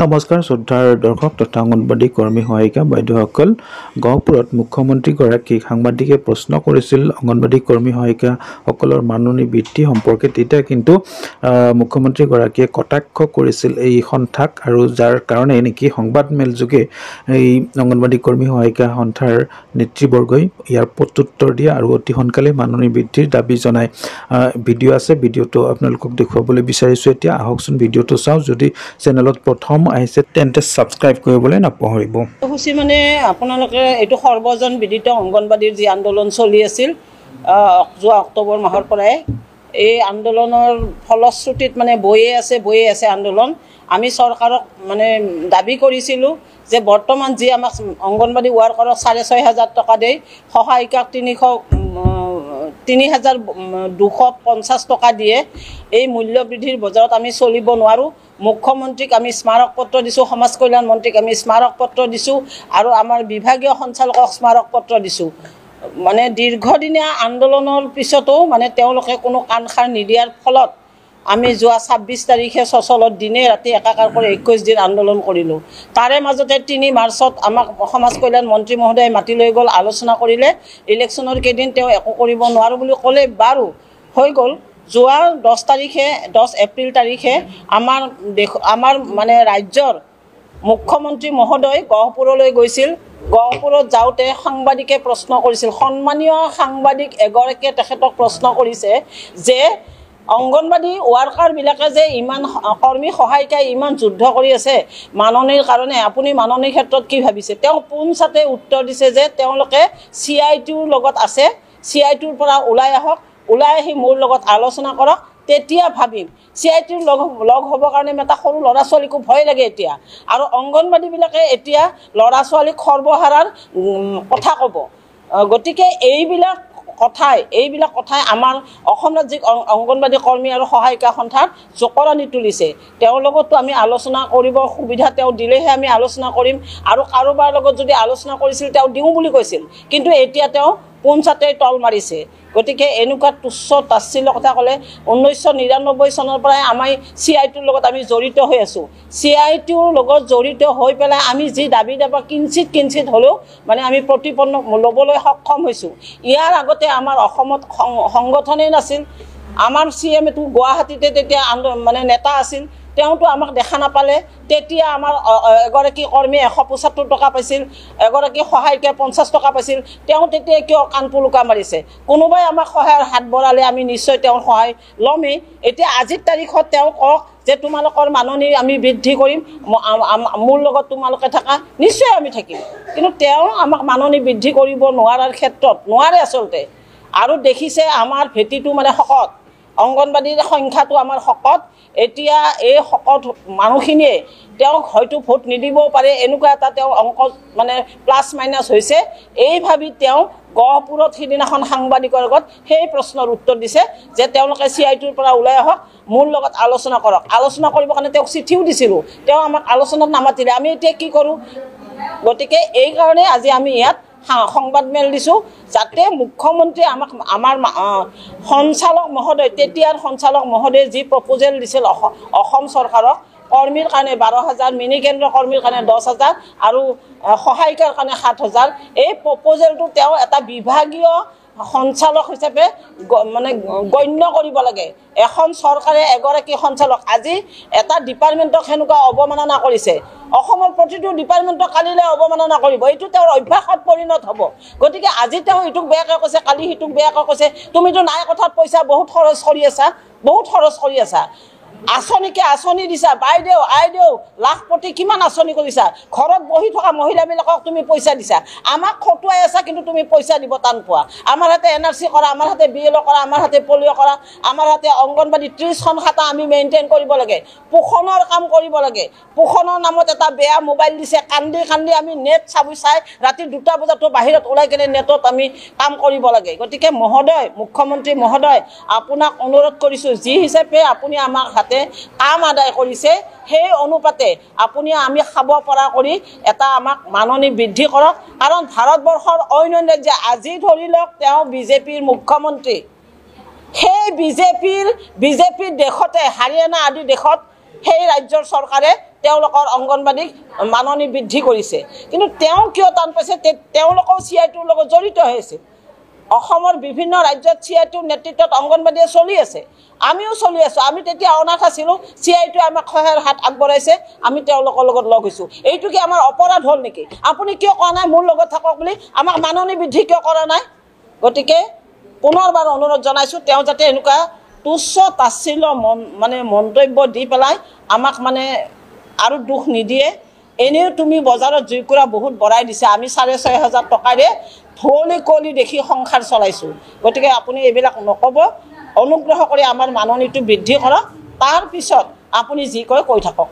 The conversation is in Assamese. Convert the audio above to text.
নমস্কাৰ শ্ৰদ্ধাৰ দৰ্শক তথা অংগনবাড়ী কৰ্মী সহায়িকা বাইদেউসকল গহপুৰত মুখ্যমন্ত্ৰীগৰাকীক সাংবাদিকে প্ৰশ্ন কৰিছিল অংগনবাড়ী কৰ্মী সহায়িকাসকলৰ মাননি বৃদ্ধি সম্পৰ্কে তেতিয়া কিন্তু মুখ্যমন্ত্ৰীগৰাকীয়ে কটাক্ষ কৰিছিল এই সন্থাক আৰু যাৰ কাৰণে নেকি সংবাদমেল যোগে এই অংগনবাড়ী কৰ্মী সহায়িকা সন্থাৰ নেতৃবৰ্গই ইয়াৰ প্ৰত্যুত্তৰ দিয়া আৰু অতি সোনকালে মাননি বৃদ্ধিৰ দাবী জনায় ভিডিঅ' আছে ভিডিঅ'টো আপোনালোকক দেখুৱাবলৈ বিচাৰিছোঁ এতিয়া আহকচোন ভিডিঅ'টো চাওঁ যদি চেনেলত প্ৰথম আহিছে তেন্তে সাবস্ক্ৰাইব কৰিবলৈ নাপাহৰিব খুচি মানে আপোনালোকে এইটো সৰ্বজন বিদিত অংগনবাড়ীৰ যি আন্দোলন চলি আছিল যোৱা অক্টোবৰ মাহৰ পৰাই এই আন্দোলনৰ ফলশ্ৰুতিত মানে বয়ে আছে আন্দোলন আমি চৰকাৰক মানে দাবী কৰিছিলোঁ যে বৰ্তমান যি আমাক অংগনবাড়ী ৱাৰ্কাৰক 6,500 টকা দেই সহায়িকাক 3,250 টকা দিয়ে এই মূল্য বৃদ্ধিৰ বজাৰত আমি চলিব নোৱাৰোঁ মুখ্যমন্ত্ৰীক আমি স্মাৰক পত্ৰ দিছোঁ সমাজ কল্যাণ মন্ত্ৰীক আমি স্মাৰক পত্ৰ দিছোঁ আৰু আমাৰ বিভাগীয় সঞ্চালকক স্মাৰক পত্ৰ দিছোঁ মানে দীৰ্ঘদিনীয়া আন্দোলনৰ পিছতো মানে তেওঁলোকে কোনো কাণসাৰ নিদিয়াৰ ফলত আমি যোৱা 26 তাৰিখে সচলত দিনে ৰাতি একাকাৰ কৰি 21 দিন আন্দোলন কৰিলোঁ তাৰে মাজতে 3 মাৰ্চত আমাক সমাজ কল্যাণ মন্ত্ৰী মহোদয়ে মাতি লৈ গ'ল আলোচনা কৰিলে ইলেকশ্যনৰ কেইদিন তেওঁ একো কৰিব নোৱাৰোঁ বুলি ক'লে বাৰু হৈ গ'ল যোৱা 10 এপ্ৰিল তাৰিখে আমাৰ মানে ৰাজ্যৰ মুখ্যমন্ত্ৰী মহোদয় গহপুৰলৈ গৈছিল গহপুৰত যাওঁতে সাংবাদিকে প্ৰশ্ন কৰিছিল সন্মানীয় সাংবাদিক এগৰাকীয়ে তেখেতক প্ৰশ্ন কৰিছে যে অংগনবাড়ী ৱাৰ্কাৰবিলাকে যে ইমান কৰ্মী সহায়িকাই ইমান যুদ্ধ কৰি আছে মাননিৰ কাৰণে আপুনি মাননিৰ ক্ষেত্ৰত কি ভাবিছে তেওঁ পোনচাতে উত্তৰ দিছে যে তেওঁলোকে CITৰ লগত আছে CITৰ পৰা ওলাই আহক ওলাই আহি মোৰ লগত আলোচনা কৰক তেতিয়া ভাবিম CITৰ লগ হ'বৰ কাৰণে এটা সৰু ল'ৰা ছোৱালীকো ভয় লাগে এতিয়া আৰু অংগনবাড়ীবিলাকে এতিয়া ল'ৰা ছোৱালীক সৰ্বহাৰাৰ কথা ক'ব গতিকে এইবিলাক কথাই আমাৰ অসম ৰাজ্যিক অংগনবাড়ী কৰ্মী আৰু সহায়িকা সন্থাৰ জকৰণি তুলিছে তেওঁৰ লগতো আমি আলোচনা কৰিব সুবিধা তেওঁ দিলেহে আমি আলোচনা কৰিম আৰু কাৰোবাৰ লগত যদি আলোচনা কৰিছিল তেওঁ দিওঁ বুলি কৈছিল কিন্তু এতিয়া তেওঁ পোনচাতে তল মাৰিছে গতিকে এনেকুৱা তুচ্ছ তাচ্ছিল্য কথা ক'লে 1999 চনৰ পৰাই আমি CITৰ লগত আমি জড়িত হৈ আছোঁ CITৰ লগত জড়িত হৈ পেলাই আমি যি দাবী দাবা কিঞ্চিত হ'লেও মানে আমি প্ৰতিপন্ন ল'বলৈ সক্ষম হৈছোঁ ইয়াৰ আগতে আমাৰ অসমত সংগঠনেই নাছিল আমাৰ CMটো গুৱাহাটীতে তেতিয়া মানে নেতা আছিল তেওঁতো আমাক দেখা নাপালে তেতিয়া আমাৰ এগৰাকী কৰ্মী 175 টকা পাইছিল এগৰাকী সহায়িকাই 50 টকা পাইছিল তেওঁ তেতিয়া কিয় কাণপুলুকা মাৰিছে কোনোবাই আমাক সহায়ৰ হাত বঢ়ালে আমি নিশ্চয় তেওঁৰ সহায় ল'মেই এতিয়া আজিৰ তাৰিখত তেওঁ কওক যে তোমালোকৰ মাননি আমি বৃদ্ধি কৰিম মোৰ লগত তোমালোকে থাকা নিশ্চয় আমি থাকিম কিন্তু তেওঁ আমাক মাননি বৃদ্ধি কৰিব নোৱাৰাৰ ক্ষেত্ৰত নোৱাৰে আচলতে আৰু দেখিছে আমাৰ ভেটিটো মানে শকত অংগনবাড়ীৰ সংখ্যাটো আমাৰ শকত এতিয়া এই শকত মানুহখিনিয়ে তেওঁক হয়তো ভোট নিদিবও পাৰে এনেকুৱা এটা তেওঁ অংক মানে প্লাছ মাইনাছ হৈছে এই ভাবি তেওঁ গহপুৰত সিদিনাখন সাংবাদিকৰ আগত সেই প্ৰশ্নৰ উত্তৰ দিছে যে তেওঁলোকে CITৰ পৰা ওলাই আহক মোৰ লগত আলোচনা কৰক আলোচনা কৰিবৰ কাৰণে তেওঁক চিঠিও দিছিলোঁ তেওঁ আমাক আলোচনাত নামাতিলে আমি এতিয়া কি কৰোঁ গতিকে এই কাৰণে আজি আমি ইয়াত সংবাদ মেল দিছোঁ যাতে মুখ্যমন্ত্ৰী আমাৰ সঞ্চালক মহোদয় তেতিয়াৰ সঞ্চালক মহোদয়ে যি প্ৰপ'জেল দিছিল অসম চৰকাৰক কৰ্মীৰ কাৰণে 12,000 মিনি কেন্দ্ৰ কৰ্মীৰ কাৰণে 10,000 আৰু সহায়িকাৰ কাৰণে 7,000 এই প্ৰপ'জেলটো তেওঁ এটা বিভাগীয় সঞ্চালক হিচাপে মানে গণ্য কৰিব লাগে এখন চৰকাৰে এগৰাকী সঞ্চালক আজি এটা ডিপাৰ্টমেণ্টক সেনেকুৱা অৱমাননা কৰিছে অসমৰ প্ৰতিটো ডিপাৰ্টমেণ্টক কালিলৈ অৱমাননা কৰিব এইটো তেওঁৰ অভ্যাসত পৰিণত হ'ব গতিকে আজি তেওঁ ইটোক বেয়াকৈ কৈছে কালি সিটোক বেয়াকৈ কৈছে তুমিতো নাই কথাত পইচা বহুত খৰচ কৰি আছা আঁচনিকে আঁচনি দিছা বাইদেউ আইদেউ লাখপতি কিমান আঁচনি কৰিছা ঘৰত বহি থকা মহিলাবিলাকক তুমি পইচা দিছা আমাক খটুৱাই আছা কিন্তু তুমি পইচা দিব টান পোৱা আমাৰ হাতে NRC কৰা আমাৰ হাতে BLO কৰা আমাৰ হাতে পলিঅ' কৰা আমাৰ হাতে অংগনবাড়ী 30খন খাতা আমি মেইনটেইন কৰিব লাগে পোষণৰ কাম কৰিব লাগে পোষণৰ নামত এটা বেয়া মোবাইল দিছে কান্দি আমি নেট চাই ৰাতি 2টা বজাতো বাহিৰত ওলাই কেনে নেটত আমি কাম কৰিব লাগে গতিকে মহোদয় মুখ্যমন্ত্ৰী মহোদয় আপোনাক অনুৰোধ কৰিছোঁ যি হিচাপে আপুনি আমাক হাতে কাম আদায় কৰিছে সেই অনুপাতে আপুনি আমি খাব পৰা কৰি এটা আমাক মাননি বৃদ্ধি কৰক কাৰণ ভাৰতবৰ্ষৰ অন্য ৰাজ্য আজি ধৰি লওক তেওঁ বিজেপিৰ মুখ্যমন্ত্ৰী সেই বিজেপিৰ দেশতে হাৰিয়ানা আদি দেশত সেই ৰাজ্যৰ চৰকাৰে তেওঁলোকৰ অংগনবাদীক মাননি বৃদ্ধি কৰিছে কিন্তু তেওঁ কিয় টান পাইছে তেওঁলোকেও CI2ৰ লগত জড়িত হৈ আছে অসমৰ বিভিন্ন ৰাজ্যত CI2ৰ নেতৃত্বত অংগনবাদীয়ে চলি আছে আমিও চলি আছো আমি তেতিয়া অনাথ আছিলোঁ CI2 আমাক সহায়ৰ হাত আগবঢ়াইছে আমি তেওঁলোকৰ লগত লগ হৈছোঁ এইটো কি আমাৰ অপৰাধ হ'ল নেকি আপুনি কিয় কোৱা নাই মোৰ লগত থাকক বুলি আমাক মাননি বৃদ্ধি কিয় কৰা নাই গতিকে পুনৰবাৰ অনুৰোধ জনাইছোঁ তেওঁ যাতে এনেকুৱা তুচ্ছ তাচ্ছিল্য মানে মন্তব্য দি পেলাই আমাক মানে আৰু দুখ নিদিয়ে এনেও তুমি বজাৰত জুইকুৰা বহুত বঢ়াই দিছে আমি 6,500 টকাৰে থলি কলি দেখি সংসাৰ চলাইছোঁ গতিকে আপুনি এইবিলাক নক'ব অনুগ্ৰহ কৰি আমাৰ মাননিটো বৃদ্ধি কৰক তাৰ পিছত আপুনি যি কয় কৈ থাকক